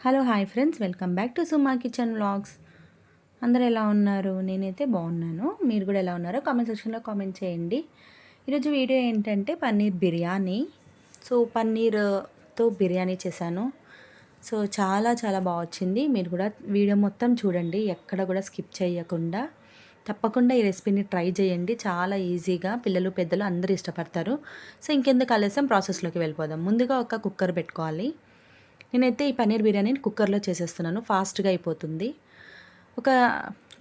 Hello hi friends, welcome back to Suma kitchen vlogs. అందరూ ఎలా ఉన్నారు? నేనైతే బాగున్నాను. మీరు కూడా ఎలా ఉన్నారో కామెంట్ సెక్షన్లో కామెంట్ చేయండి. ఈరోజు వీడియో ఏంటంటే పన్నీర్ బిర్యానీ. పన్నీర్తో బిర్యానీ చేశాను. చాలా చాలా బాగా వచ్చింది. మీరు కూడా వీడియో మొత్తం చూడండి, ఎక్కడ కూడా స్కిప్ చేయకుండా. తప్పకుండా ఈ రెసిపీని ట్రై చేయండి. చాలా ఈజీగా పిల్లలు పెద్దలు అందరూ ఇష్టపడతారు. ఇంకెందుకు ఆలస్యం, ప్రాసెస్లోకి వెళ్ళిపోదాం. ముందుగా ఒక కుక్కర్ పెట్టుకోవాలి. నేనైతే ఈ పన్నీర్ బిర్యానీని కుక్కర్లో చేసేస్తున్నాను, ఫాస్ట్గా అయిపోతుంది. ఒక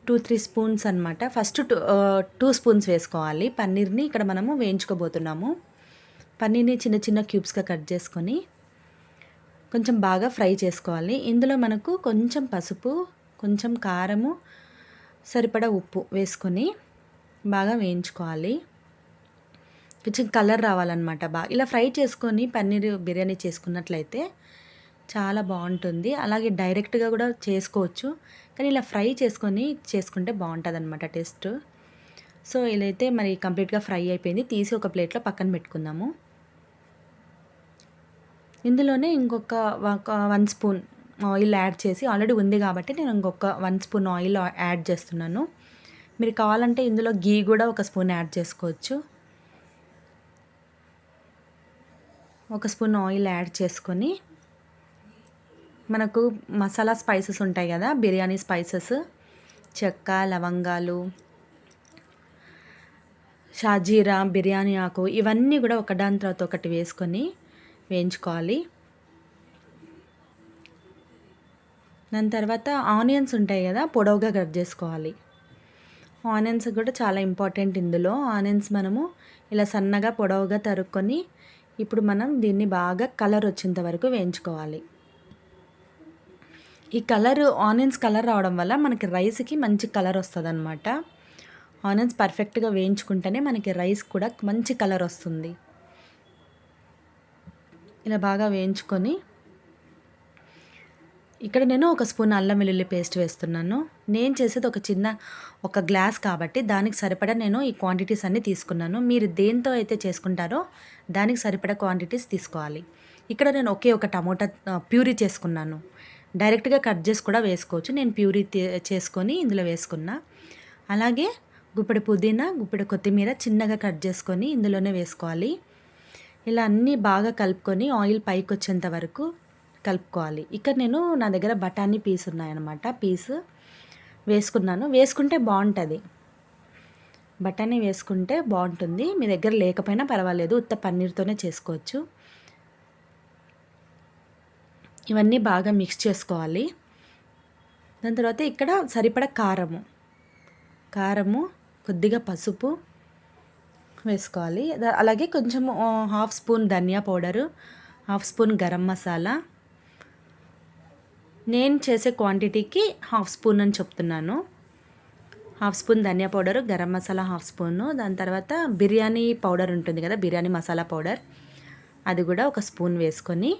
2-3 స్పూన్స్ అనమాట. ఫస్ట్ 2 స్పూన్స్ వేసుకోవాలి పన్నీర్ని. ఇక్కడ మనము వేయించుకోబోతున్నాము. పన్నీర్ని చిన్న చిన్న క్యూబ్స్గా కట్ చేసుకొని కొంచెం బాగా ఫ్రై చేసుకోవాలి. ఇందులో మనకు కొంచెం పసుపు, కొంచెం కారము, సరిపడా ఉప్పు వేసుకొని బాగా వేయించుకోవాలి. కొంచెం కలర్ రావాలన్నమాట. ఇలా ఫ్రై చేసుకొని పన్నీర్ బిర్యానీ చేసుకున్నట్లయితే చాలా బాగుంటుంది. అలాగే డైరెక్ట్గా కూడా చేసుకోవచ్చు, కానీ ఇలా ఫ్రై చేసుకుంటే బాగుంటుంది అనమాట టేస్ట్. ఇలా అయితే మరి కంప్లీట్గా ఫ్రై అయిపోయింది. తీసి ఒక ప్లేట్లో పక్కన పెట్టుకుందాము. ఇందులోనే ఇంకొక 1 స్పూన్ ఆయిల్ యాడ్ చేసి, ఆల్రెడీ ఉంది కాబట్టి నేను ఇంకొక 1 స్పూన్ ఆయిల్ యాడ్ చేస్తున్నాను. మీరు కావాలంటే ఇందులో గీ కూడా 1 స్పూన్ యాడ్ చేసుకోవచ్చు. 1 స్పూన్ ఆయిల్ యాడ్ చేసుకొని మనకు మసాలా స్పైసెస్ ఉంటాయి కదా, బిర్యానీ స్పైసెస్, చెక్క, లవంగాలు, షాజీరా, బిర్యానీ ఆకు, ఇవన్నీ కూడా ఒకదాని తర్వాత ఒకటి వేసుకొని వేయించుకోవాలి. దాని తర్వాత ఆనియన్స్ ఉంటాయి కదా, పొడవుగా కట్ చేసుకోవాలి. ఆనియన్స్ కూడా చాలా ఇంపార్టెంట్ ఇందులో. ఆనియన్స్ మనము ఇలా సన్నగా పొడవుగా తరుక్కొని ఇప్పుడు మనం దీన్ని బాగా కలర్ వచ్చేంత వరకు వేయించుకోవాలి. ఈ ఆనియన్స్ కలర్ రావడం వల్ల మనకి రైస్కి మంచి కలర్ వస్తుంది అనమాట. ఆనియన్స్ పర్ఫెక్ట్గా వేయించుకుంటేనే మనకి రైస్ కూడా మంచి కలర్ వస్తుంది. ఇలా బాగా వేయించుకొని ఇక్కడ నేను 1 స్పూన్ అల్లం వెల్లుల్లి పేస్ట్ వేస్తున్నాను. నేను చేసేది ఒక గ్లాస్ కాబట్టి దానికి సరిపడా నేను ఈ క్వాంటిటీస్ అన్నీ తీసుకున్నాను. మీరు దేంతో అయితే చేసుకుంటారో దానికి సరిపడా క్వాంటిటీస్ తీసుకోవాలి. ఇక్కడ నేను ఒక టమోటా ప్యూరీ చేసుకున్నాను. డైరెక్ట్గా కట్ చేసి కూడా వేసుకోవచ్చు. నేను ప్యూరీ చేసుకొని ఇందులో వేసుకున్నా. అలాగే గుప్పెడు పుదీనా, గుప్పెడు కొత్తిమీర చిన్నగా కట్ చేసుకొని ఇందులోనే వేసుకోవాలి. ఇలా అన్నీ బాగా కలుపుకొని ఆయిల్ పైకి వచ్చేంత వరకు కలుపుకోవాలి. ఇక్కడ నా దగ్గర బఠానీ పీస్ ఉన్నాయన్నమాట. పీస్ వేసుకున్నాను. వేసుకుంటే బాగుంటుంది, బఠానీ వేసుకుంటే బాగుంటుంది. మీ దగ్గర లేకపోయినా పర్వాలేదు, ఉత్త పన్నీర్తోనే చేసుకోవచ్చు. ఇవన్నీ బాగా మిక్స్ చేసుకోవాలి. దాని తర్వాత ఇక్కడ సరిపడా కారము, కొద్దిగా పసుపు వేసుకోవాలి. అలాగే కొంచెం 1/2 స్పూన్ ధనియా పౌడరు, 1/2 స్పూన్ గరం మసాలా. నేను చేసే క్వాంటిటీకి 1/2 స్పూన్ అని చెప్తున్నాను. 1/2 స్పూన్ ధనియా పౌడరు, గరం మసాలా 1/2 స్పూను. దాని తర్వాత బిర్యానీ పౌడర్ ఉంటుంది కదా, బిర్యానీ మసాలా పౌడర్, అది కూడా 1 స్పూన్ వేసుకొని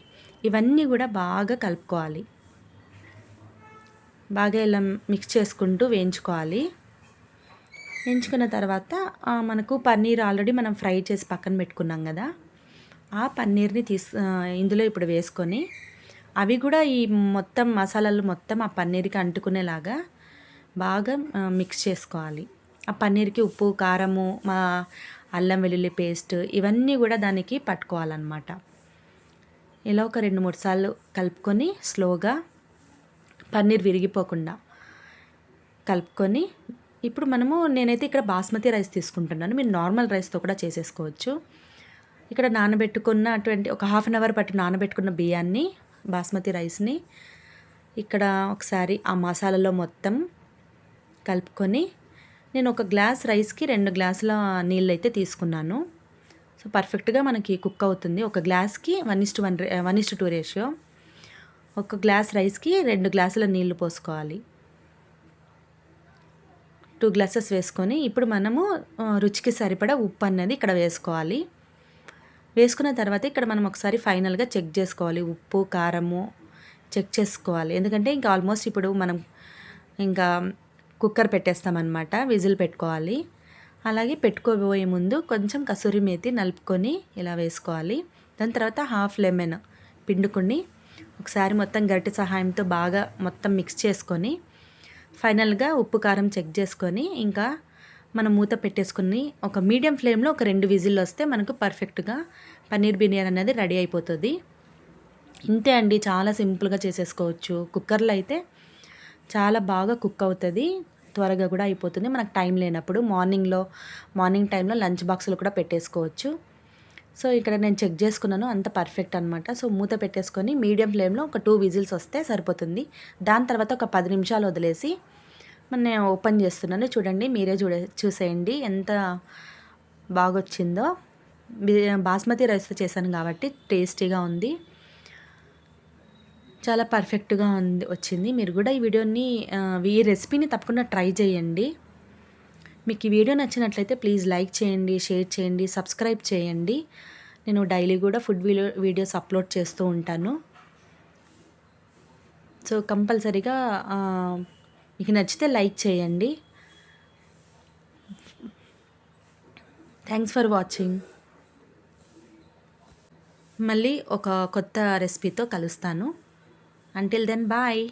ఇవన్నీ కూడా బాగా కలుపుకోవాలి. బాగా ఇలా మిక్స్ చేసుకుంటూ వేయించుకోవాలి. వేయించుకున్న తర్వాత మనకు పన్నీర్ ఆల్రెడీ మనం ఫ్రై చేసి పక్కన పెట్టుకున్నాం కదా, ఆ పన్నీర్ని ఇందులో ఇప్పుడు వేసుకొని అవి కూడా ఈ మొత్తం మసాలాలు మొత్తం ఆ పన్నీర్కి అంటుకునేలాగా బాగా మిక్స్ చేసుకోవాలి. ఆ పన్నీర్కి ఉప్పు, కారము, అల్లం వెల్లుల్లి పేస్ట్ ఇవన్నీ కూడా దానికి పట్టుకోవాలన్నమాట. ఇలా ఒక 2-3 సార్లు కలుపుకొని స్లోగా, పన్నీర్ విరిగిపోకుండా కలుపుకొని ఇప్పుడు నేనైతే ఇక్కడ బాస్మతి రైస్ తీసుకుంటున్నాను. మీరు నార్మల్ రైస్తో కూడా చేసేసుకోవచ్చు. ఇక్కడ ఒక 1/2 అవర్ పట్టి నానబెట్టుకున్న బియ్యాన్ని, బాస్మతి రైస్ని ఇక్కడ ఒకసారి ఆ మసాలాలో మొత్తం కలుపుకొని నేను 1 గ్లాస్ రైస్కి 2 గ్లాసుల నీళ్ళు అయితే తీసుకున్నాను. పర్ఫెక్ట్గా మనకి కుక్ అవుతుంది. 1 గ్లాస్కి 1:2 రేషియో. 1 గ్లాస్ రైస్కి 2 గ్లాసుల నీళ్లు పోసుకోవాలి. 2 గ్లాసెస్ వేసుకొని ఇప్పుడు మనము రుచికి సరిపడా ఉప్పు అన్నది ఇక్కడ వేసుకోవాలి. వేసుకున్న తర్వాత ఇక్కడ మనం ఒకసారి ఫైనల్గా చెక్ చేసుకోవాలి. ఉప్పు, కారము చెక్ చేసుకోవాలి. ఎందుకంటే ఇంకా ఆల్మోస్ట్ ఇప్పుడు మనం ఇంకా కుక్కర్ పెట్టేస్తామన్నమాట, విజిల్ పెట్టుకోవాలి. అలాగే పెట్టుకోబోయే ముందు కొంచెం కసూరి మేతి నలుపుకొని ఇలా వేసుకోవాలి. దాని తర్వాత 1/2 లెమన్ పిండుకొని ఒకసారి మొత్తం గరిటె సహాయంతో బాగా మొత్తం మిక్స్ చేసుకొని ఫైనల్గా ఉప్పు కారం చెక్ చేసుకొని ఇంకా మనం మూత పెట్టేసుకుని ఒక మీడియం ఫ్లేమ్లో ఒక 2 విజిల్లు వస్తే మనకు పర్ఫెక్ట్గా పన్నీర్ బిర్యానీ అనేది రెడీ అయిపోతుంది. ఇంతే అండి, చాలా సింపుల్గా చేసేసుకోవచ్చు. కుక్కర్లో అయితే చాలా బాగా కుక్ అవుతుంది, త్వరగా కూడా అయిపోతుంది. మనకు టైం లేనప్పుడు మార్నింగ్ టైంలో లంచ్ బాక్స్లో కూడా పెట్టేసుకోవచ్చు. సో ఇక్కడ నేను చెక్ చేసుకున్నాను, అంత పర్ఫెక్ట్ అనమాట. సో మూత పెట్టేసుకొని మీడియం ఫ్లేమ్లో ఒక 2 విజిల్స్ వస్తే సరిపోతుంది. దాని తర్వాత ఒక 10 నిమిషాలు వదిలేసి నేను ఓపెన్ చేస్తున్నాను. చూడండి, మీరే చూసేయండి ఎంత బాగా వచ్చిందో. బాస్మతి రైస్తో చేశాను కాబట్టి టేస్టీగా ఉంది, చాలా పర్ఫెక్ట్గా వచ్చింది. మీరు కూడా ఈ రెసిపీని తప్పకుండా ట్రై చేయండి. మీకు ఈ వీడియో నచ్చినట్లయితే ప్లీజ్ లైక్ చేయండి, షేర్ చేయండి, సబ్స్క్రైబ్ చేయండి. నేను డైలీ కూడా ఫుడ్ వీడియోస్ అప్లోడ్ చేస్తూ ఉంటాను. సో కంపల్సరీగా మీకు నచ్చితే లైక్ చేయండి. Thanks for watching. మళ్ళీ ఒక కొత్త రెసిపీతో కలుస్తాను. Until then bye.